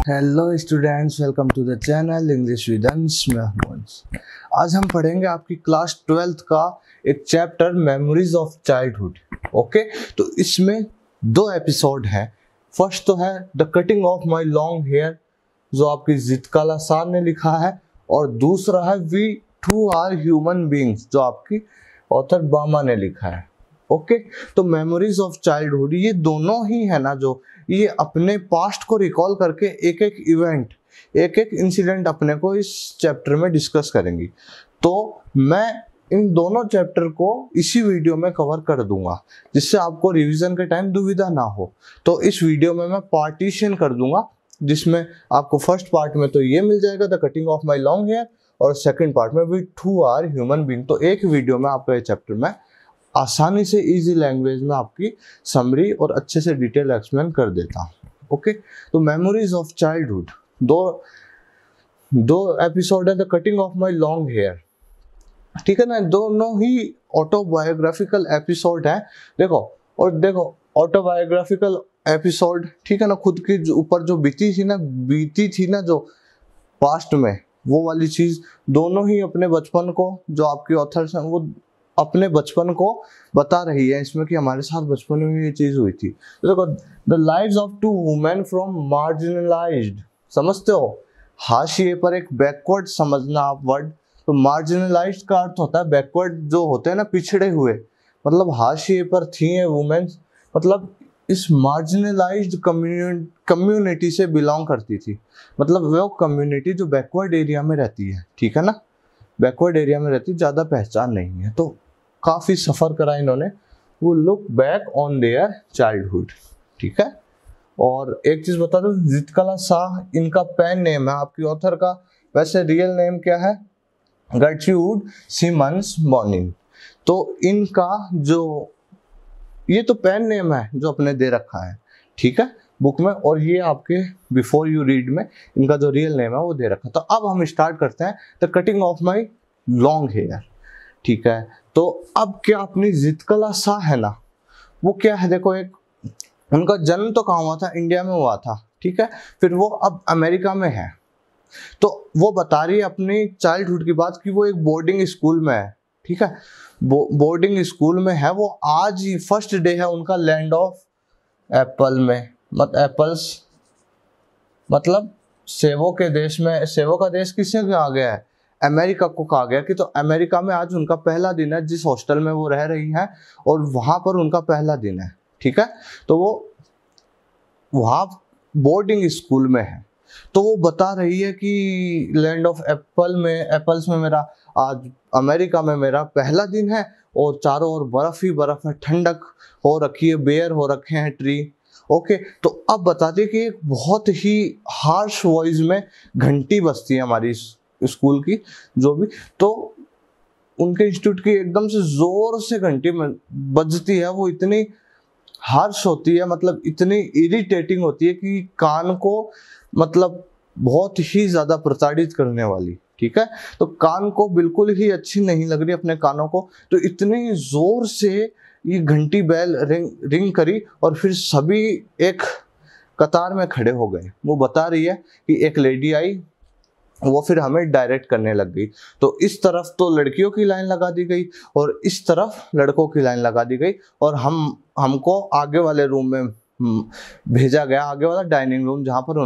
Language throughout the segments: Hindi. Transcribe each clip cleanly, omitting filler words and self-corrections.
Hello students, welcome to the channel English with Ansh. मैं हूं अंश। आज हम पढ़ेंगे आपकी क्लास 12th का एक chapter memories of childhood. Okay, तो इसमें दो एपिसोड हैं। फर्स्ट तो है the cutting of my long hair, जो आपकी जितकाला सार ने लिखा है, और दूसरा है we to are human beings, जो आपकी ऑथर बामा ने लिखा है। ओके, तो मेमोरीज ऑफ चाइल्डहुड ये दोनों ही है ना, जो ये अपने पास्ट को रिकॉल करके एक एक इवेंट, एक एक इंसिडेंट अपने को इस चैप्टर में डिस्कस करेंगी। तो मैं इन दोनों चैप्टर को इसी वीडियो में कवर कर दूंगा, जिससे आपको रिवीजन के टाइम दुविधा ना हो। तो इस वीडियो में मैं पार्टीशन कर दूंगा, जिसमें आपको फर्स्ट पार्ट में तो ये मिल जाएगा the cutting of my long hair, और सेकेंड पार्ट में we to are human being. तो एक वीडियो में आपको ये चैप्टर में आसानी से इजी लैंग्वेज में आपकी समरी और अच्छे से डिटेल एक्सप्लेन कर देता हूँ। ओके, तो मेमोरीज ऑफ चाइल्डहुड दो एपिसोड है the cutting of my long hair, ठीक है ना। दोनों ही ऑटोबायोग्राफिकल एपिसोड है। देखो ऑटोबायोग्राफिकल एपिसोड, ठीक है ना, खुद के ऊपर जो बीती थी ना जो पास्ट में, वो वाली चीज दोनों ही अपने बचपन को, जो आपकी ऑथर्स हैं वो अपने बचपन को बता रही है इसमें कि हमारे साथ बचपन में ये चीज हुई थी। तो देखो the lives of two women from marginalised, समझते हो, हाशिए पर एक बैकवर्ड समझना आप वर्ड। तो मार्जिनलाइज्ड का अर्थ होता है बैकवर्ड, जो होते हैं ना पिछड़े हुए, मतलब हाशिए पर थी ये वुमेन, मतलब इस मार्जिनलाइज्ड कम्युनिटी से बिलोंग करती थी। मतलब वो कम्युनिटी जो बैकवर्ड एरिया में रहती है, ठीक है ना, बैकवर्ड एरिया में रहती, ज्यादा पहचान नहीं है, तो काफी सफर करा इन्होंने। वो look back on their childhood, ठीक है। और एक चीज बता दो, जितकाला शाह इनका पेन नेम है, आपकी ऑथर का वैसे रियल नेम क्या है, गर्ट्रूड सिमन्स बॉनिन। तो इनका जो ये तो पेन नेम है जो अपने दे रखा है, ठीक है, बुक में, और ये आपके बिफोर यू रीड में इनका जो रियल नेम है वो दे रखा। तो अब हम स्टार्ट करते हैं the cutting of my long hair, ठीक है। तो अब क्या अपनी जितकाला शाह है ना, वो क्या है, देखो एक उनका जन्म तो कहाँ हुआ था, इंडिया में हुआ था, ठीक है। फिर वो अब अमेरिका में है। तो वो बता रही है अपनी चाइल्डहुड की बात कि वो एक बोर्डिंग स्कूल में है, ठीक है, बोर्डिंग स्कूल में है वो। आज ही फर्स्ट डे है उनका लैंड ऑफ एप्पल में, एप्पल्स मतलब सेवों के देश में। सेवों का देश किसे कहा गया है, अमेरिका को कहा गया कि तो अमेरिका में आज उनका पहला दिन है, जिस हॉस्टल में वो रह रही है, और वहां पर उनका पहला दिन है, ठीक है। तो वो वहां बोर्डिंग स्कूल में है। तो वो बता रही है कि लैंड ऑफ एप्पल्स में मेरा आज अमेरिका में मेरा पहला दिन है, और चारों ओर बर्फ ही बर्फ है, ठंडक हो रखी है, बेयर हो रखे हैं ट्री। ओके, तो अब बताते हैं कि एक बहुत ही हार्श वॉइस में घंटी बजती है हमारी स्कूल की, जो भी, तो उनके इंस्टीट्यूट की एकदम से जोर से घंटी बजती है। वो इतनी हार्श होती है, मतलब इतनी इरिटेटिंग होती है कि कान को मतलब बहुत ही ज्यादा प्रताड़ित करने वाली, ठीक है। तो कान को बिल्कुल ही अच्छी नहीं लग रही अपने कानों को, तो इतनी जोर से ये घंटी बेल रिंग करी, और फिर सभी एक कतार में खड़े हो गए। वो बता रही है कि एक लेडी आई, वो फिर हमें डायरेक्ट करने लग गई। तो इस तरफ तो लड़कियों की लाइन लगा दी गई, और इस तरफ लड़कों की लाइन लगा दी गई, और हमको आगे वाले रूम में भेजा गया, आगे वाला डाइनिंग रूम, जहाँ पर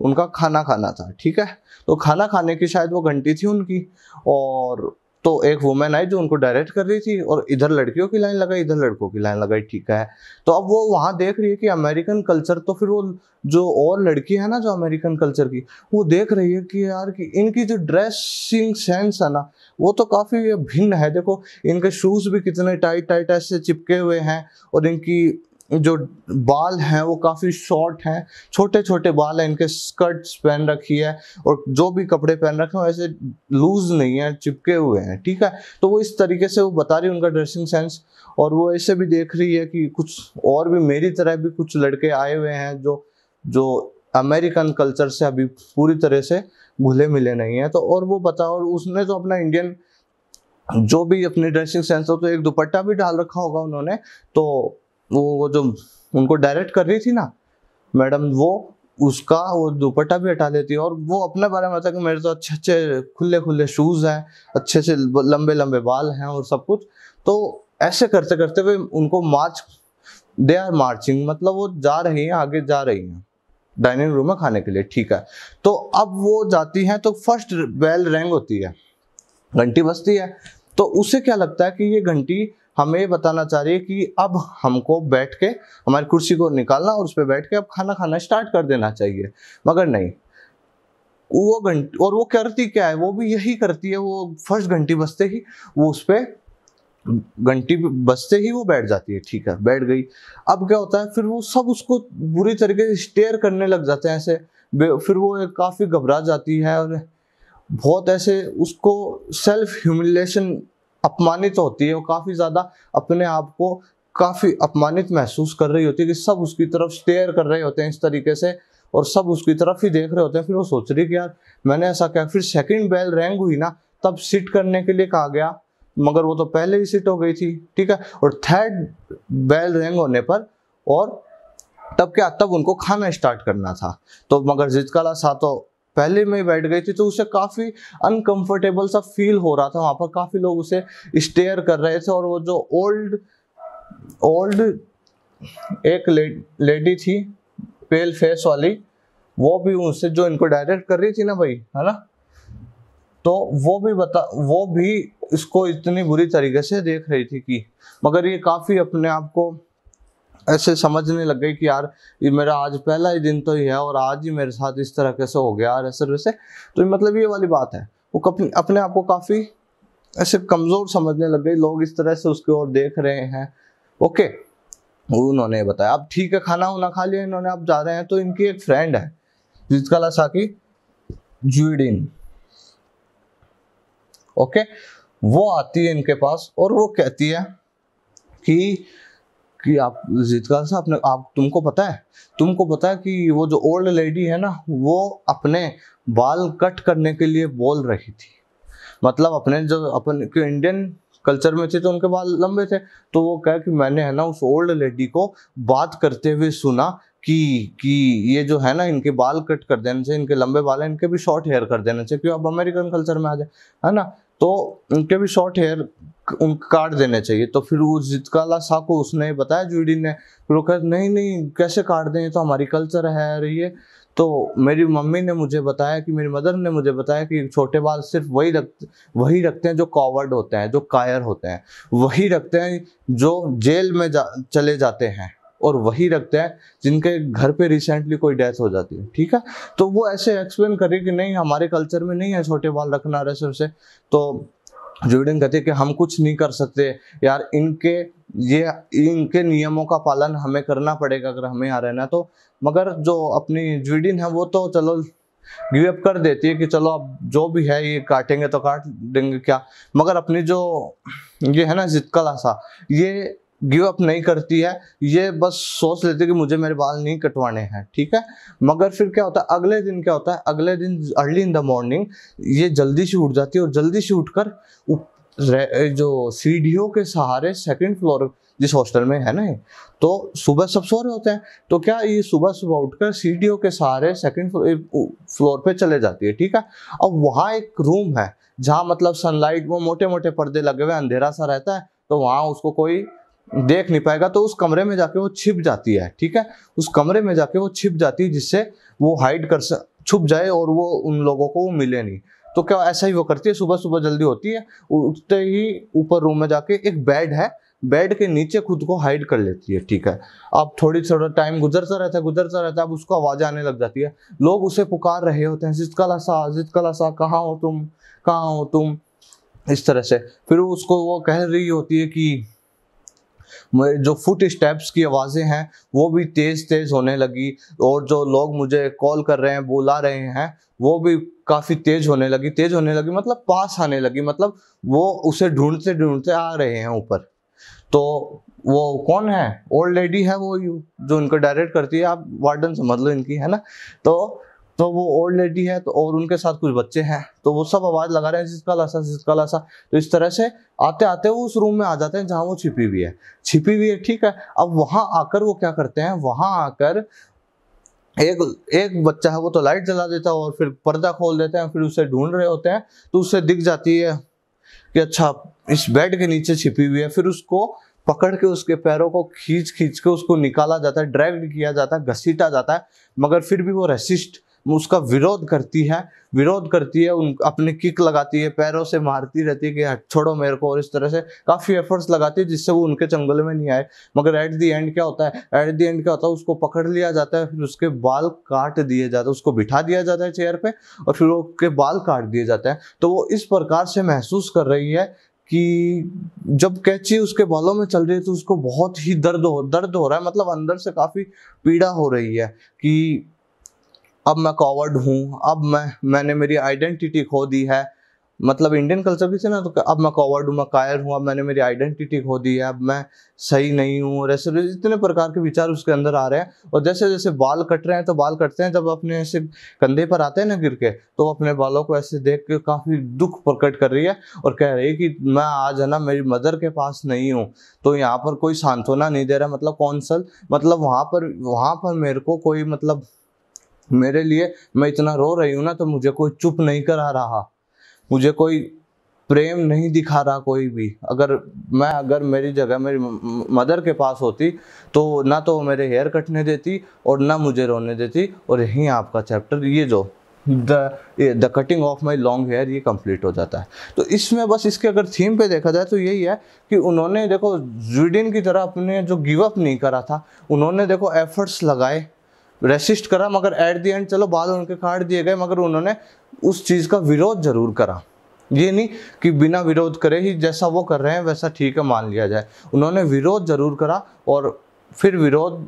उनका खाना खाना था, ठीक है। तो खाना खाने की शायद वो घंटी थी उनकी, और तो एक वुमेन आई जो उनको डायरेक्ट कर रही थी, और इधर लड़कियों की लाइन लगाई, इधर लड़कों की लाइन लगाई, ठीक है। तो अब वो वहां देख रही है कि अमेरिकन कल्चर, तो फिर वो जो और लड़की है ना जो अमेरिकन कल्चर की, वो देख रही है कि यार कि इनकी जो ड्रेसिंग सेंस है ना, वो तो काफी भिन्न है। देखो इनके शूज भी कितने टाइट टाइट ऐसे चिपके हुए हैं, और इनकी जो बाल हैं वो काफी शॉर्ट हैं, छोटे छोटे बाल हैं, इनके स्कर्ट्स पहन रखी है, और जो भी कपड़े पहन रखे हैं ऐसे लूज नहीं है, चिपके हुए हैं, ठीक है। तो वो इस तरीके से वो बता रही है उनका ड्रेसिंग सेंस। और वो ऐसे भी देख रही है कि कुछ और भी मेरी तरह भी कुछ लड़के आए हुए हैं जो अमेरिकन कल्चर से अभी पूरी तरह से घुले मिले नहीं है। तो और वो और उसने तो अपना इंडियन जो भी अपनी ड्रेसिंग सेंस हो, तो एक दुपट्टा भी डाल रखा होगा उन्होंने। तो वो जो उनको डायरेक्ट कर रही थी ना मैडम, वो उसका वो दुपट्टा भी हटा लेती है और वो अपने बारे में बताया कि मेरे तो अच्छे अच्छे खुले खुले शूज हैं, अच्छे से लंबे लंबे बाल हैं और सब कुछ। तो ऐसे करते करते हुए उनको दे आर मार्चिंग, मतलब वो जा रही हैं, आगे जा रही हैं डाइनिंग रूम में खाने के लिए, ठीक है। तो अब वो जाती हैं तो फर्स्ट बेल रिंग होती है, घंटी बजती है। तो उसे क्या लगता है कि ये घंटी हमें ये बताना चाह रही है कि अब हमको बैठ के हमारी कुर्सी को निकालना और उस पर बैठ के अब खाना खाना स्टार्ट कर देना चाहिए। मगर नहीं, वो घंटी, और वो करती क्या है, वो भी यही करती है, वो फर्स्ट घंटी बजते ही वो उस पे घंटी बजते ही वो बैठ जाती है, ठीक है, बैठ गई। अब क्या होता है, फिर वो सब उसको बुरी तरीके से स्टेयर करने लग जाते हैं ऐसे। फिर वो काफी घबरा जाती है और बहुत ऐसे उसको सेल्फ ह्यूमिलेशन, अपमानित होती है, वो काफी ज्यादा अपने आप को काफी अपमानित महसूस कर रही होती है कि सब उसकी तरफ स्टेयर कर रहे होते हैं इस तरीके से और सब उसकी तरफ ही देख रहे होते हैं। फिर वो सोच रही कि यार मैंने ऐसा क्या। फिर सेकंड बेल रैंग हुई ना, तब सिट करने के लिए कहा गया, मगर वो तो पहले ही सिट हो गई थी, ठीक है। और थर्ड बेल रैंग होने पर और तब क्या, तब उनको खाना स्टार्ट करना था। तो मगर जितकाला सा तो पहले में ही बैठ गई थी, तो उसे काफी अनकंफर्टेबल सा फील हो रहा था। वहां पर काफी लोग उसे स्टेयर कर रहे थे और वो जो ओल्ड एक लेडी थी पेल फेस वाली, वो भी उनसे, जो इनको डायरेक्ट कर रही थी ना भाई, है ना, तो वो भी इसको इतनी बुरी तरीके से देख रही थी कि, मगर ये काफी अपने आप को ऐसे समझने लग गई कि यार ये मेरा आज पहला ही दिन तो ही है और आज ही मेरे साथ इस तरह कैसे हो गया और ऐसे वैसे। तो मतलब ये वाली बात है, वो अपने आप को काफी ऐसे कमजोर समझने लग गई, लोग इस तरह से उसकी ओर देख रहे हैं। ओके, उन्होंने बताया अब ठीक है, खाना वाना खा लिया इन्होंने, अब जा रहे हैं। तो इनकी एक फ्रेंड है जिसका साकी जुइडिन, ओके, वो आती है इनके पास और वो कहती है कि आप जितका सा अपने आप, तुमको पता है कि वो जो ओल्ड लेडी है ना, वो अपने बाल कट करने के लिए बोल रही थी। मतलब अपन के इंडियन कल्चर में थे तो उनके बाल लंबे थे, तो वो कहे कि मैंने है ना उस ओल्ड लेडी को बात करते हुए सुना कि ये जो है ना, इनके बाल कट कर देने से, इनके लंबे बाल हैं, इनके भी शॉर्ट हेयर कर देने से, क्यों अब अमेरिकन कल्चर में आ जाए, है ना, तो इनके भी शॉर्ट हेयर उनको काट देने चाहिए। तो फिर वो जितकाला सा को उसने बताया, जूडी ने, फिर वो कहा नहीं कैसे काट दें, तो हमारी कल्चर है ये। तो मेरी मम्मी ने मुझे बताया कि, मेरी मदर ने मुझे बताया कि छोटे बाल सिर्फ वही रखते हैं जो कॉवर्ड होते हैं, जो कायर होते हैं, वही रखते हैं जो जेल में चले जाते हैं, और वही रखते हैं जिनके घर पे रिसेंटली कोई डेथ हो जाती है, ठीक है। तो वो ऐसे एक्सप्लेन करी कि नहीं हमारे कल्चर में नहीं है छोटे बाल रखना ऐसे वैसे। तो जूडिन कहती है कि हम कुछ नहीं कर सकते यार, इनके नियमों का पालन हमें करना पड़ेगा अगर हमें यहाँ रहना तो। मगर जो अपनी जूडिन है वो तो चलो गिव अप कर देती है कि चलो अब जो भी है ये काटेंगे तो काट देंगे क्या। मगर अपनी जो ये है ना जितकाला सा, ये गिव अप नहीं करती है, ये बस सोच लेती है कि मुझे मेरे बाल नहीं कटवाने हैं, ठीक है। मगर फिर क्या होता है, अगले दिन क्या होता है, अगले दिन अर्ली इन द मॉर्निंग ये जल्दी से उठ जाती है और जल्दी से उठकर जो सीढ़ियों के सहारे सेकंड फ्लोर, जिस हॉस्टल में है ना, तो सुबह सब सो रहे होते हैं, तो क्या ये सुबह सुबह उठकर सीढ़ियों के सहारे सेकंड फ्लोर पे चले जाती है, ठीक है। अब वहाँ एक रूम है जहाँ मतलब सनलाइट, वो मोटे मोटे पर्दे लगे हुए, अंधेरा सा रहता है, तो वहाँ उसको कोई देख नहीं पाएगा, तो उस कमरे में जाके वो छिप जाती है, ठीक है। उस कमरे में जाके वो छिप जाती है जिससे वो छुप जाए और वो उन लोगों को वो मिले नहीं। तो क्या ऐसा ही वो करती है, सुबह सुबह जल्दी होती है, उठते ही ऊपर रूम में जाके एक बेड है, बेड के नीचे खुद को हाइड कर लेती है, ठीक है। अब थोड़ा टाइम गुजरता रहता है, अब उसको आवाज आने लग जाती है, लोग उसे पुकार रहे होते हैं, जितकाला सा कहाँ हो तुम, इस तरह से। फिर उसको वो कह रही होती है कि जो फुट स्टेप्स की आवाजें हैं वो भी तेज तेज होने लगी, और जो लोग मुझे कॉल कर रहे हैं, बुला रहे हैं, वो भी काफी तेज होने लगी, मतलब पास आने लगी, मतलब वो उसे ढूंढते ढूंढते आ रहे हैं ऊपर। तो वो कौन है, ओल्ड लेडी है वो जो उनको डायरेक्ट करती है, आप वार्डन समझ लो इनकी, है ना। तो वो ओल्ड लेडी है, तो और उनके साथ कुछ बच्चे हैं, तो वो सब आवाज लगा रहे हैं जिसका लासा। तो इस तरह से आते आते वो उस रूम में आ जाते हैं जहां वो छिपी हुई है, ठीक है। अब वहां आकर वो क्या करते हैं, वहां आकर एक एक बच्चा है वो तो लाइट जला देता है और फिर पर्दा खोल देते हैं, फिर उसे ढूंढ रहे होते हैं तो उसे दिख जाती है कि अच्छा इस बेड के नीचे छिपी हुई है। फिर उसको पकड़ के उसके पैरों को खींच खींच के उसको निकाला जाता है, ड्रैग किया जाता है, घसीटा जाता है, मगर फिर भी वो रेसिस्ट, उसका विरोध करती है उन अपने किक लगाती है, पैरों से मारती रहती है कि हट छोड़ो मेरे को, और इस तरह से काफी एफर्ट्स लगाती है जिससे वो उनके चंगुल में नहीं आए। मगर एट द एंड क्या होता है, उसको पकड़ लिया जाता है, फिर उसके बाल काट दिए जाते हैं, उसको बिठा दिया जाता है चेयर पे और फिर उसके बाल काट दिए जाते हैं। तो वो इस प्रकार से महसूस कर रही है कि जब कैंची उसके बालों में चल रही है तो उसको बहुत ही दर्द हो रहा है, मतलब अंदर से काफी पीड़ा हो रही है कि अब मैं कॉवर्ड हूँ, अब मैंने मेरी आइडेंटिटी खो दी है। मतलब इंडियन कल्चर भी से ना, तो अब मैं कॉवर्ड हूँ, मैं कायर हूँ, अब मैंने मेरी आइडेंटिटी खो दी है, अब मैं सही नहीं हूँ, और ऐसे इतने प्रकार के विचार उसके अंदर आ रहे हैं। और जैसे जैसे बाल कट रहे हैं तो बाल कटते हैं, जब अपने ऐसे कंधे पर आते हैं ना गिर के, तो वो अपने बालों को ऐसे देख के काफी दुख प्रकट कर रही है और कह रही है कि मैं आज है ना मेरी मदर के पास नहीं हूँ, तो यहाँ पर कोई सांत्वना नहीं दे रहा, मतलब कौंसल, मतलब वहां पर मेरे को कोई, मतलब मेरे लिए मैं इतना रो रही हूँ ना तो मुझे कोई चुप नहीं करा रहा, मुझे कोई प्रेम नहीं दिखा रहा कोई भी। अगर मेरी जगह मेरी मदर के पास होती तो ना तो मेरे हेयर कटने देती और ना मुझे रोने देती। और यहीं आपका चैप्टर ये जो the cutting of my long hair ये कंप्लीट हो जाता है। तो इसमें बस इसके अगर थीम पे देखा जाए तो यही है कि उन्होंने देखो ज़ुइडिन की तरह अपने जो गिव अप नहीं करा था, उन्होंने देखो एफर्ट्स लगाए, रेसिस्ट करा, मगर एट द एंड चलो बाल उनके काट दिए गए, मगर उन्होंने उस चीज़ का विरोध जरूर करा। ये नहीं कि बिना विरोध करे ही जैसा वो कर रहे हैं वैसा ठीक है मान लिया जाए, उन्होंने विरोध जरूर करा। और फिर विरोध,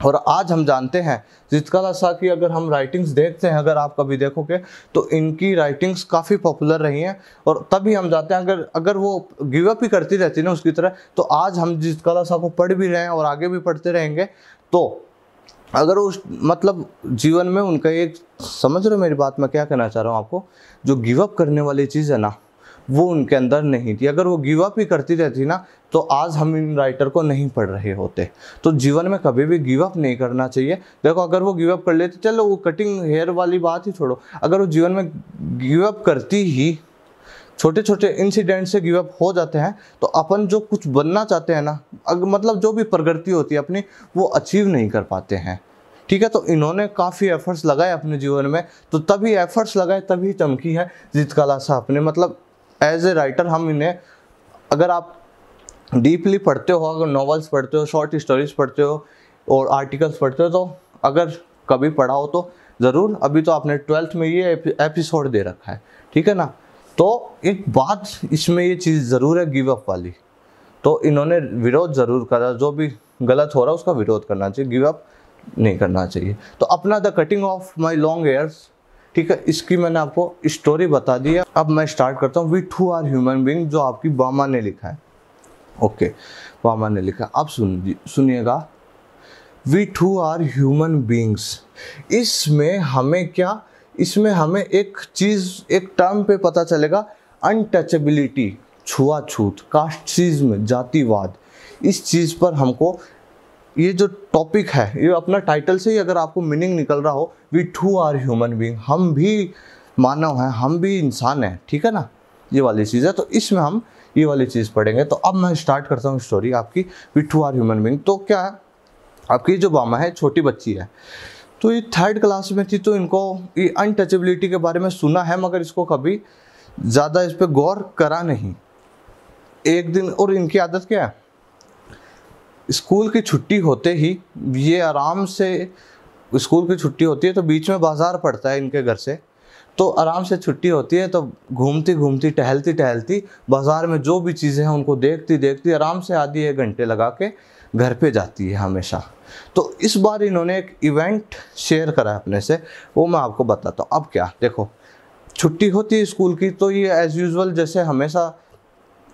और आज हम जानते हैं चित्रकला शाह की अगर हम राइटिंग्स देखते हैं, अगर आप कभी देखोगे तो इनकी राइटिंग्स काफ़ी पॉपुलर रही हैं। और तभी हम जानते हैं अगर वो गिव अप ही करती रहती ना उसकी तरह, तो आज हम चित्रकला शाह को पढ़ भी रहे हैं और आगे भी पढ़ते रहेंगे। तो अगर उस मतलब जीवन में उनका एक, समझ रहे हो मेरी बात, मैं क्या कहना चाह रहा हूँ आपको, जो गिव अप करने वाली चीज़ है ना वो उनके अंदर नहीं थी। अगर वो गिव अप ही करती रहती ना तो आज हम इन राइटर को नहीं पढ़ रहे होते। तो जीवन में कभी भी गिव अप नहीं करना चाहिए। देखो अगर वो गिव अप कर लेती, चलो वो कटिंग हेयर वाली बात ही छोड़ो, अगर वो जीवन में गिव अप करती ही, छोटे छोटे इंसिडेंट से गिव अप हो जाते हैं, तो अपन जो कुछ बनना चाहते हैं ना, मतलब जो भी प्रगति होती है अपनी, वो अचीव नहीं कर पाते हैं। ठीक है, तो इन्होंने काफ़ी एफर्ट्स लगाए अपने जीवन में, तो तभी एफर्ट्स लगाए तभी चमकी है चित्रकला शाह अपने, मतलब एज ए राइटर हम इन्हें, अगर आप डीपली पढ़ते हो, अगर नॉवेल्स पढ़ते हो, शॉर्ट स्टोरीज पढ़ते हो और आर्टिकल्स पढ़ते हो, तो अगर कभी पढ़ा हो तो ज़रूर, अभी तो आपने 12th में ये एपिसोड दे रखा है, ठीक है ना। तो एक बात इसमें ये चीज़ ज़रूर है गिव अप वाली, तो इन्होंने विरोध ज़रूर करा, जो भी गलत हो रहा है उसका विरोध करना चाहिए, गिव अप नहीं करना चाहिए। तो अपना the cutting of my long hairs, ठीक है, इसकी मैंने आपको स्टोरी बता दी है। अब मैं स्टार्ट करता हूँ। We to are human being, जो आपकी बामा ने लिखा है। ओके, बामा ने लिखा, अब सुनिएगा। We to are human beings, इसमें हमें एक चीज़, एक टर्म पे पता चलेगा, अनटचेबिलिटी, छुआछूत, कास्टिज्म, जातिवाद। इस चीज़ पर हमको, ये जो टॉपिक है, ये अपना टाइटल से ही अगर आपको मीनिंग निकल रहा हो, we to are human being, हम भी मानव हैं, हम भी इंसान हैं, ठीक है ना, ये वाली चीज़ है। तो इसमें हम ये वाली चीज़ पढ़ेंगे। तो अब मैं स्टार्ट करता हूँ स्टोरी आपकी, we to are human being. तो क्या है, आपकी जो बामा है छोटी बच्ची है, तो ये 3rd क्लास में थी, तो इनको ये अनटचेबिलिटी के बारे में सुना है, मगर इसको कभी ज़्यादा इस पर गौर करा नहीं। एक दिन, और इनकी आदत क्या है, स्कूल की छुट्टी होते ही ये आराम से, स्कूल की छुट्टी होती है तो बीच में बाज़ार पड़ता है इनके घर से, तो आराम से छुट्टी होती है तो घूमती घूमती टहलती टहलती बाज़ार में जो भी चीज़ें हैं उनको देखती देखती आराम से आधी 1 घंटे लगा के घर पे जाती है हमेशा। तो इस बार इन्होंने एक इवेंट शेयर करा अपने से, वो मैं आपको बताता हूँ। अब क्या, देखो छुट्टी होती है स्कूल की, तो ये एज़ यूजुअल जैसे हमेशा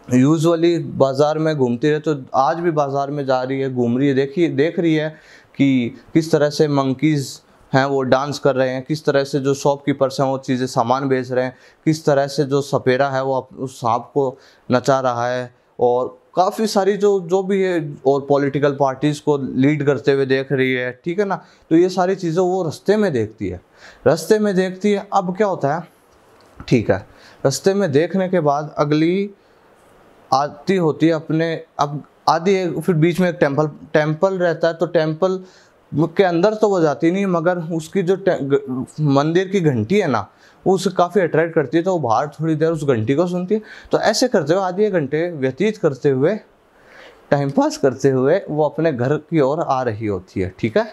यूजुअली बाज़ार में घूमती है, तो आज भी बाज़ार में जा रही है, घूम रही है, देख रही है कि किस तरह से मंकीज़ हैं वो डांस कर रहे हैं, किस तरह से जो शॉपकीपर्स हैं वो चीज़ें सामान बेच रहे हैं, किस तरह से जो सपेरा है वो उस सांप को नचा रहा है, और काफ़ी सारी जो भी है और पॉलिटिकल पार्टीज़ को लीड करते हुए देख रही है, ठीक है ना। तो ये सारी चीज़ें वो रास्ते में देखती है, रास्ते में देखती है। अब क्या होता है, ठीक है, रास्ते में देखने के बाद अगली आती होती है अपने, अब आदि है, फिर बीच में एक टेम्पल रहता है। तो टेम्पल के अंदर तो वो जाती नहीं, मगर उसकी जो मंदिर की घंटी है ना, वो उसे काफ़ी अट्रैक्ट करती है। तो वो बाहर थोड़ी देर उस घंटी को सुनती है। तो ऐसे करते हुए आधे घंटे व्यतीत करते हुए, टाइम पास करते हुए वो अपने घर की ओर आ रही होती है, ठीक है,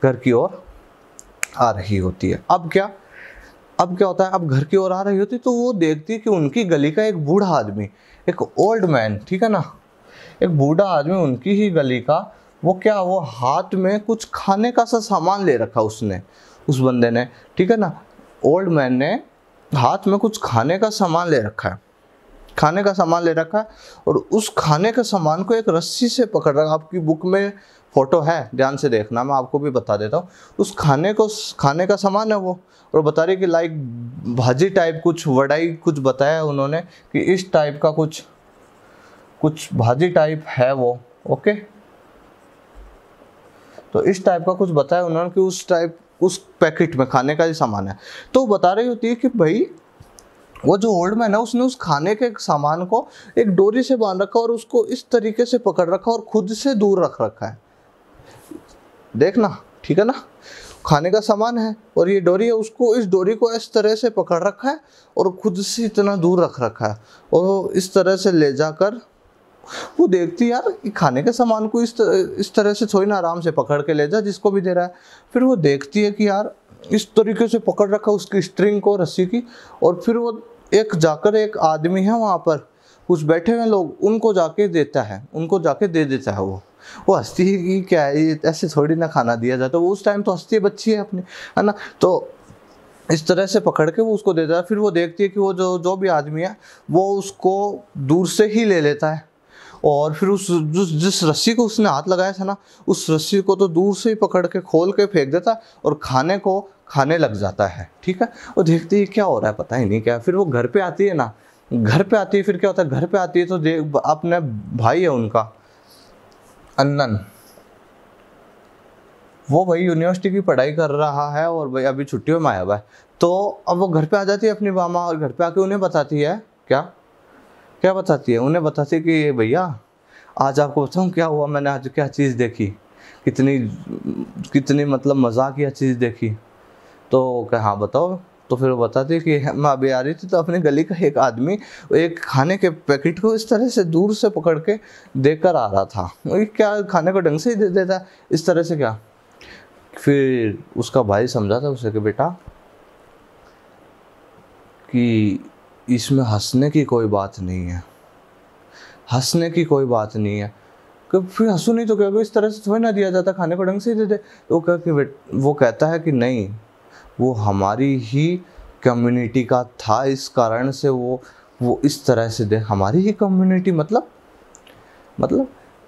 घर की ओर आ रही होती है। अब क्या होता है, अब घर की ओर आ रही होती है तो वो देखती है कि उनकी गली का एक बूढ़ा आदमी, एक ओल्ड मैन, ठीक है ना, एक बूढ़ा आदमी उनकी ही गली का, वो हाथ में कुछ खाने का सा सामान ले रखा उसने, उस बंदे ने, ठीक है ना, ओल्ड मैन ने हाथ में कुछ खाने का सामान ले रखा है, खाने का सामान ले रखा है। और उस खाने का सामान को एक रस्सी से पकड़ रखा। आपकी बुक में फोटो है, ध्यान से देखना, मैं आपको भी बता देता हूँ। उस खाने का सामान है वो, और बता रही कि लाइक भाजी टाइप कुछ, वड़ाई कुछ बताया उन्होंने कि इस टाइप का कुछ भाजी टाइप है वो, ओके। तो इस टाइप का कुछ बताया उन्होंने कि उस पैकेट में खाने का ही सामान है। तो बता रही होती है कि भाई वो जो ओल्ड मैन है उसने उस खाने के सामान को एक डोरी से बांध रखा और उसको इस तरीके से पकड़ रखा और खुद से दूर रख रखा है। देखना, ठीक है ना, खाने का सामान है और ये डोरी है, उसको इस डोरी को इस तरह से पकड़ रखा है और खुद से इतना दूर रख रखा है। और इस तरह से ले जाकर वो देखती यार कि खाने के सामान को इस तरह से थोड़ी ना आराम से पकड़ के ले जा जिसको भी दे रहा है। फिर वो देखती है कि यार इस तरीके से पकड़ रखा उसकी स्ट्रिंग को, रस्सी की। और फिर वो एक आदमी है वहाँ पर, कुछ बैठे हुए लोग, उनको जाके दे देता है। वो हंसती है कि क्या है ये, ऐसे थोड़ी ना खाना दिया जाता। वो उस टाइम तो हंसती है, बच्ची है अपनी, है ना। तो इस तरह से पकड़ के वो उसको देता है। फिर वो देखती है कि वो जो भी आदमी है वो उसको दूर से ही ले लेता है। और फिर जिस रस्सी को उसने हाथ लगाया था ना, उस रस्सी को तो दूर से ही पकड़ के खोल के फेंक देता है और खाने लग जाता है, ठीक है। वो देखती है क्या हो रहा है, पता ही नहीं क्या। फिर वो घर पे आती है ना, फिर क्या होता है, घर पे आती है तो अपने भाई है उनका, अन्नन, वो भाई यूनिवर्सिटी की पढ़ाई कर रहा है और भाई अभी छुट्टियों में आया हुआ है। तो अब वो घर पे आ जाती है अपनी मामा, और घर पे आके उन्हें बताती है, क्या बताती है, उन्हें बताती है कि भैया आज आपको बताऊँ क्या हुआ, मैंने आज क्या चीज़ देखी, कितनी मतलब मजाकिया चीज़ देखी। तो क्या, हाँ बताओ। तो फिर वो बताती है कि मैं अभी आ रही थी तो अपनी गली का एक आदमी एक खाने के पैकेट को इस तरह से दूर से पकड़ के देकर आ रहा था। क्या खाने को ढंग से ही दे देता है, इस तरह से क्या। फिर उसका भाई समझाता उसे कि बेटा कि इसमें हंसने की कोई बात नहीं है, हंसने की कोई बात नहीं है। फिर हंसू नहीं तो क्या, इस तरह से थोड़ी ना दिया जाता, खाने को ढंग से ही दे दे। तो वो कहता है कि नहीं, वो हमारी ही कम्युनिटी का था, इस कारण से वो इस तरह से दे। हमारी ही कम्युनिटी मतलब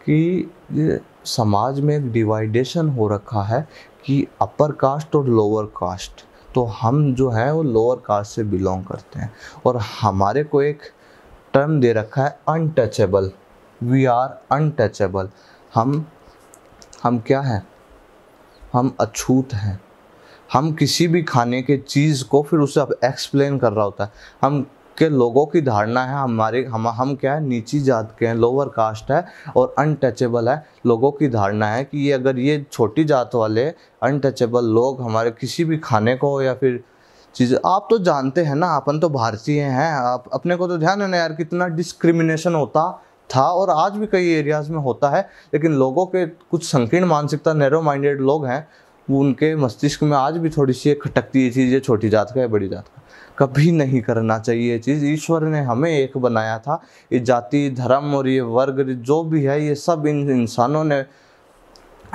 कि ये समाज में एक डिवाइडेशन हो रखा है कि अपर कास्ट और लोअर कास्ट। तो हम जो है वो लोअर कास्ट से बिलोंग करते हैं और हमारे को एक टर्म दे रखा है अनटचेबल। We are untouchable. हम क्या हैं, हम अछूत हैं। हम किसी भी खाने के चीज़ को फिर उसे अब एक्सप्लेन कर रहा होता है। हम के लोगों की धारणा है हम क्या है, नीची जात के हैं, लोअर कास्ट है और अनटचेबल है। लोगों की धारणा है कि ये अगर ये छोटी जात वाले अनटचेबल लोग हमारे किसी भी खाने को या फिर चीज़, आप तो जानते हैं ना, अपन तो भारतीय हैं, आप अपने को तो ध्यान है ना यार, कितना डिस्क्रिमिनेशन होता था और आज भी कई एरियाज़ में होता है। लेकिन लोगों के कुछ संकीर्ण मानसिकता, नैरो माइंडेड लोग हैं, वो उनके मस्तिष्क में आज भी थोड़ी सी खटकती है चीज़, ये छोटी जात का है बड़ी जात का। कभी नहीं करना चाहिए ये चीज़। ईश्वर ने हमें एक बनाया था। ये जाति, धर्म और ये वर्ग जो भी है, ये सब इन इंसानों ने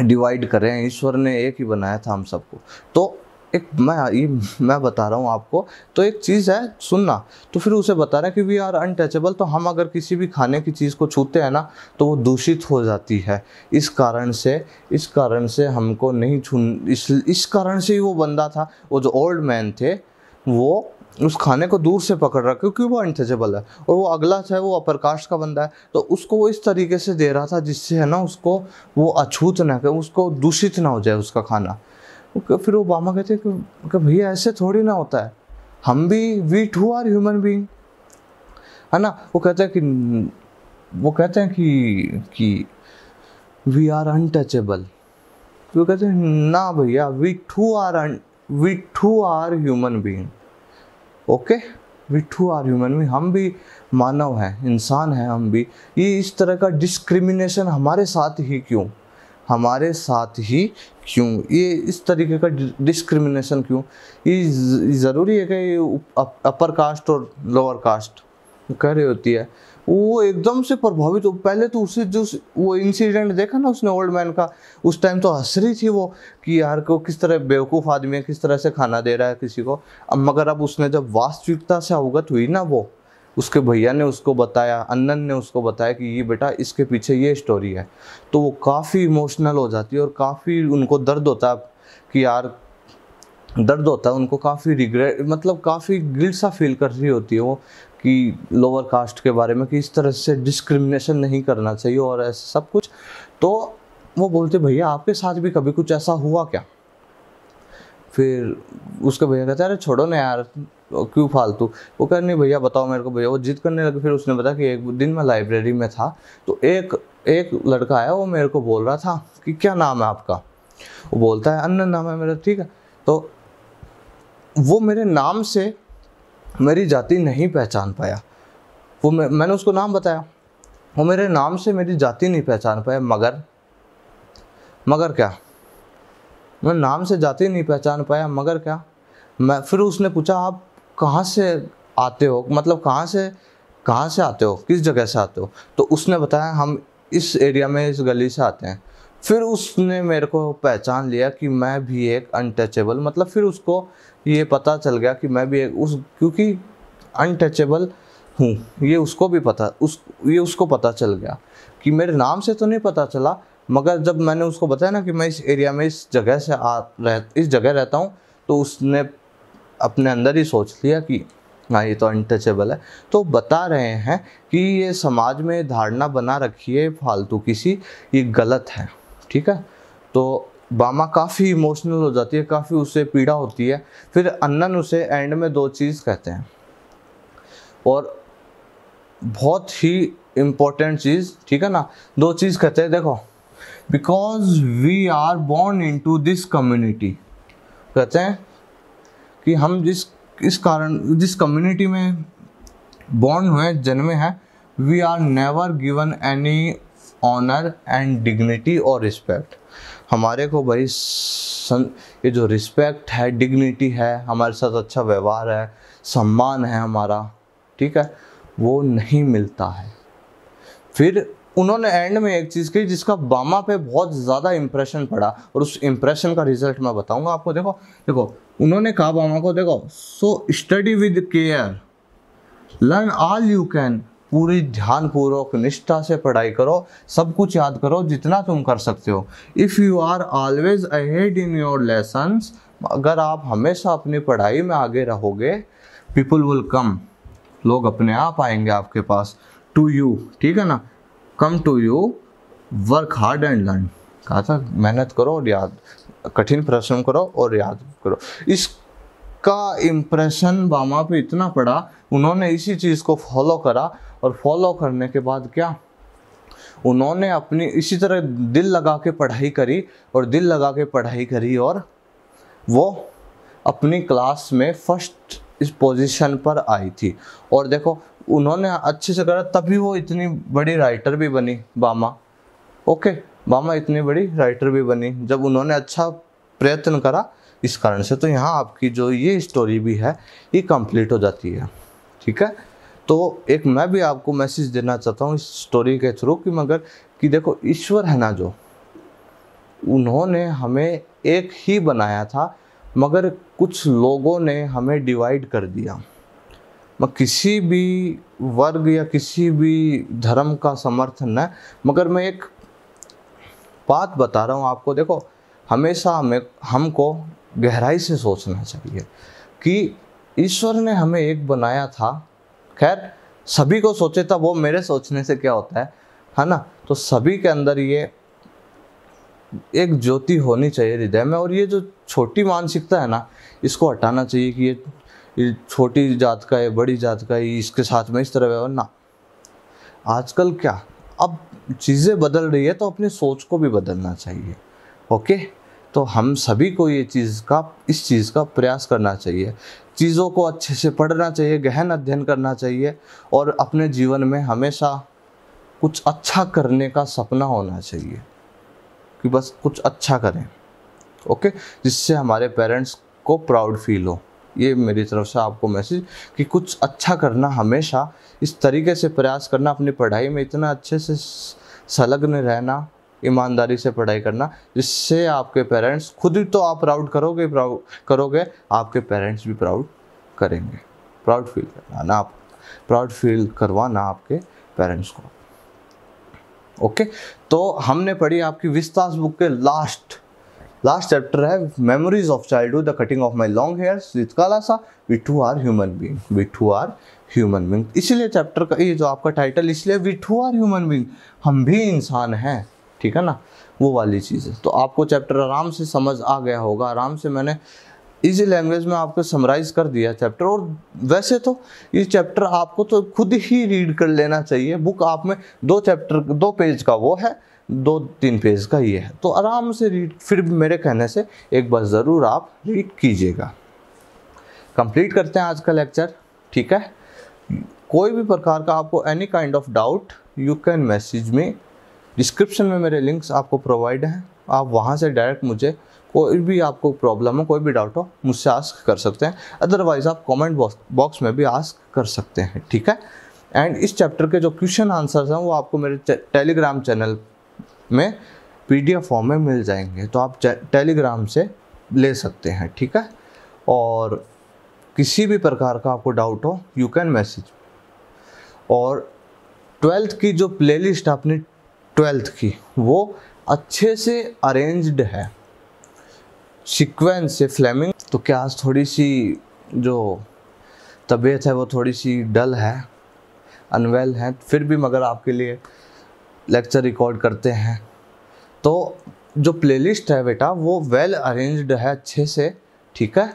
डिवाइड करे हैं। ईश्वर ने एक ही बनाया था हम सबको। तो एक मैं बता रहा हूँ आपको, तो एक चीज़ है, सुनना। तो फिर उसे बता रहा है कि वी आर अनटचेबल। तो हम अगर किसी भी खाने की चीज़ को छूते हैं ना तो वो दूषित हो जाती है। इस कारण से हमको नहीं इस कारण से ही वो बंदा था, वो जो ओल्ड मैन थे, वो उस खाने को दूर से पकड़ रहा क्योंकि वो अनटचेबल है, और वो अगला चाहे वो अपर कास्ट का बंदा है तो उसको वो इस तरीके से दे रहा था जिससे है ना उसको वो अछूत ना करे, उसको दूषित ना हो जाए उसका खाना। फिर ओबामा कहते हैं कि भैया ऐसे थोड़ी ना होता है, हम भी we to are human being, है ना। वो कहते हैं कि वी आर अनटचेबल। वो कहते हैं ना भैया, we to are human being, okay, we to are human being, हम भी मानव हैं, इंसान हैं हम भी। ये इस तरह का डिस्क्रिमिनेशन हमारे साथ ही क्यों, ये इस तरीके का डिस्क्रिमिनेशन क्यों? ये ज़रूरी है कि अपर कास्ट और लोअर कास्ट कह रही होती है। वो एकदम से प्रभावित हो। पहले तो उसे जो वो इंसिडेंट देखा ना उसने ओल्ड मैन का, उस टाइम तो हंस रही थी वो कि यार को किस तरह बेवकूफ़ आदमी है, किस तरह से खाना दे रहा है किसी को। अब मगर अब उसने जब वास्तविकता से अवगत हुई ना, वो उसके भैया ने उसको बताया, अन्नन ने उसको बताया कि ये बेटा इसके पीछे ये स्टोरी है, तो वो काफ़ी इमोशनल हो जाती है और काफ़ी उनको दर्द होता है कि यार दर्द होता है उनको, काफ़ी रिग्रेट, मतलब काफ़ी गिल्ट सा फील कर रही होती है वो कि लोअर कास्ट के बारे में कि इस तरह से डिस्क्रिमिनेशन नहीं करना चाहिए और ऐसा सब कुछ। तो वो बोलते भैया आपके साथ भी कभी कुछ ऐसा हुआ क्या? फिर उसका भैया कहता है अरे छोड़ो ना यार, क्यों फालतू। वो कह नहीं भैया बताओ मेरे को। भैया वो जिद करने लगे। फिर उसने बताया कि एक दिन मैं लाइब्रेरी में था तो एक लड़का आया, वो मेरे को बोल रहा था कि क्या नाम है आपका? वो बोलता है अन्नन नाम है मेरा। ठीक है, तो वो मेरे नाम से मेरी जाति नहीं पहचान पाया। वो मैंने उसको नाम बताया, वो मेरे नाम से मेरी जाति नहीं पहचान पाया। मगर क्या? मैं नाम से जाति नहीं पहचान पाया, मगर क्या? फिर उसने पूछा आप कहाँ से आते हो, मतलब कहाँ से आते हो, किस जगह से आते हो? तो उसने बताया हम इस एरिया में, इस गली से आते हैं। फिर उसने मेरे को पहचान लिया कि मैं भी एक अनटचेबल, मतलब फिर उसको ये पता चल गया कि मैं भी क्योंकि अनटचेबल हूँ, ये उसको भी पता, उसको पता चल गया कि मेरे नाम से तो नहीं पता चला, मगर जब मैंने उसको बताया ना कि मैं इस एरिया में इस जगह रहता हूँ, तो उसने अपने अंदर ही सोच लिया कि हाँ ये तो अनटचेबल है। तो बता रहे हैं कि ये समाज में धारणा बना रखी है फालतू किसी, ये गलत है। ठीक है, तो बामा काफ़ी इमोशनल हो जाती है, काफ़ी उसे पीड़ा होती है। फिर अन्नन उसे एंड में 2 चीज़ कहते हैं और बहुत ही इम्पोर्टेंट चीज़, ठीक है ना। 2 चीज़ कहते हैं, देखो, because we are born into this community. कहते हैं कि हम जिस कम्युनिटी में बॉर्न हुए, जन्मे हैं, we are never given any honour and dignity और रिस्पेक्ट। हमारे को भाई ये जो रिस्पेक्ट है, डिग्निटी है, हमारे साथ अच्छा व्यवहार है, सम्मान है हमारा, ठीक है, वो नहीं मिलता है। फिर उन्होंने एंड में एक चीज़ कही जिसका बामा पे बहुत ज़्यादा इम्प्रेशन पड़ा, और उस इम्प्रेशन का रिजल्ट मैं बताऊंगा आपको। देखो उन्होंने कहा बामा को, देखो, so study with care, learn all you can, पूरी ध्यानपूर्वक निष्ठा से पढ़ाई करो, सब कुछ याद करो जितना तुम कर सकते हो। If you are always ahead in your lessons, अगर आप हमेशा अपनी पढ़ाई में आगे रहोगे, पीपल विल कम, लोग अपने आप आएंगे आपके पास, टू यू, ठीक है ना, come to you, work hard and learn. कहा था मेहनत करो और कठिन परिश्रम करो और याद करो। इसका इम्प्रेशन बामा पे इतना पड़ा, उन्होंने इसी चीज़ को फॉलो करा, और फॉलो करने के बाद क्या, उन्होंने अपनी इसी तरह दिल लगा के पढ़ाई करी, और वो अपनी क्लास में फर्स्ट इस पोजीशन पर आई थी। और देखो उन्होंने अच्छे से करा, तभी वो इतनी बड़ी राइटर भी बनी बामा। ओके, बामा इतनी बड़ी राइटर भी बनी जब उन्होंने अच्छा प्रयत्न करा, इस कारण से। तो यहाँ आपकी जो ये स्टोरी भी है ये कंप्लीट हो जाती है। ठीक है, तो एक मैं भी आपको मैसेज देना चाहता हूँ इस स्टोरी के थ्रू कि देखो, ईश्वर है ना, जो उन्होंने हमें एक ही बनाया था, मगर कुछ लोगों ने हमें डिवाइड कर दिया। मैं किसी भी वर्ग या किसी भी धर्म का समर्थन है, मगर मैं एक बात बता रहा हूँ आपको। देखो, हमेशा हमको गहराई से सोचना चाहिए कि ईश्वर ने हमें एक बनाया था, खैर सभी को सोचे था, वो मेरे सोचने से क्या होता है ना। तो सभी के अंदर ये एक ज्योति होनी चाहिए हृदय में, और ये जो छोटी मानसिकता है ना, इसको हटाना चाहिए कि ये छोटी जात का है, बड़ी जात का है, इसके साथ में इस तरह व्यवहार ना। आजकल क्या, अब चीज़ें बदल रही है तो अपनी सोच को भी बदलना चाहिए। ओके, तो हम सभी को इस चीज़ का प्रयास करना चाहिए, चीज़ों को अच्छे से पढ़ना चाहिए, गहन अध्ययन करना चाहिए, और अपने जीवन में हमेशा कुछ अच्छा करने का सपना होना चाहिए कि बस कुछ अच्छा करें। ओके, जिससे हमारे पेरेंट्स को प्राउड फील हो। ये मेरी तरफ से आपको मैसेज कि कुछ अच्छा करना, हमेशा इस तरीके से प्रयास करना, अपनी पढ़ाई में इतना अच्छे से संलग्न रहना, ईमानदारी से पढ़ाई करना, जिससे आपके पेरेंट्स, खुद ही तो आप प्राउड करोगे, आपके पेरेंट्स भी प्राउड करेंगे। प्राउड फील करवाना, आप प्राउड फील करवाना आपके पेरेंट्स को। ओके, तो हमने पढ़ी आपकी विस्तास बुक के लास्ट चैप्टर है memories of childhood, the cutting of my long hairs with Kalasa, we to are human being. इसलिए चैप्टर का ये जो आपका टाइटल, इसलिए we to are human being, हम भी इंसान हैं, ठीक है ना, वो वाली चीज़ है। तो आपको चैप्टर आराम से समझ आ गया होगा, आराम से मैंने इजी लैंग्वेज में आपको समराइज़ कर दिया चैप्टर। और वैसे तो ये चैप्टर आपको तो खुद ही रीड कर लेना चाहिए, बुक आप में 2 पेज का वो है, 2-3 पेज का ये है, तो आराम से रीड, फिर मेरे कहने से एक बार ज़रूर आप रीड कीजिएगा। कंप्लीट करते हैं आज का लेक्चर, ठीक है। कोई भी प्रकार का आपको any kind of doubt, you can message me. Description में मेरे लिंक्स आपको प्रोवाइड हैं, आप वहाँ से डायरेक्ट मुझे कोई भी आपको प्रॉब्लम हो, कोई भी डाउट हो, मुझसे आस्क कर सकते हैं। अदरवाइज़ आप कमेंट बॉक्स में भी आस्क कर सकते हैं, ठीक है। एंड इस चैप्टर के जो क्वेश्चन आंसर्स हैं वो आपको मेरे टेलीग्राम चैनल में PDF फॉर्म में मिल जाएंगे, तो आप टेलीग्राम से ले सकते हैं, ठीक है। और किसी भी प्रकार का आपको डाउट हो, यू कैन मैसेज। और 12th की जो प्लेलिस्ट अपनी 12th की, वो अच्छे से अरेंज्ड है सीक्वेंस से, फ्लेमिंग। तो क्या आज थोड़ी सी जो तबीयत है वो थोड़ी सी डल है, अनवेल है, फिर भी मगर आपके लिए लेक्चर रिकॉर्ड करते हैं। तो जो प्लेलिस्ट है बेटा वो वेल अरेंज्ड है अच्छे से, ठीक है।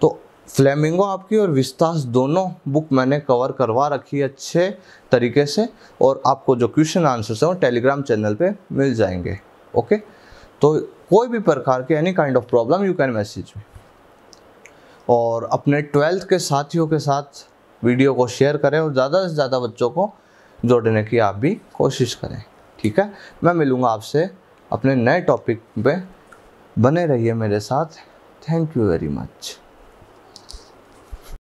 तो फ्लेमिंगो आपकी और विस्तास दोनों बुक मैंने कवर करवा रखी है अच्छे तरीके से, और आपको जो क्वेश्चन आंसर्स हैं वो टेलीग्राम चैनल पे मिल जाएंगे। ओके, तो कोई भी प्रकार के any kind of problem you can message me. और अपने 12th के साथियों के साथ वीडियो को शेयर करें और ज़्यादा से ज़्यादा बच्चों को जोड़ने की आप भी कोशिश करें, ठीक है। मैं मिलूँगा आपसे अपने नए टॉपिक पे, बने रहिए मेरे साथ। Thank you very much.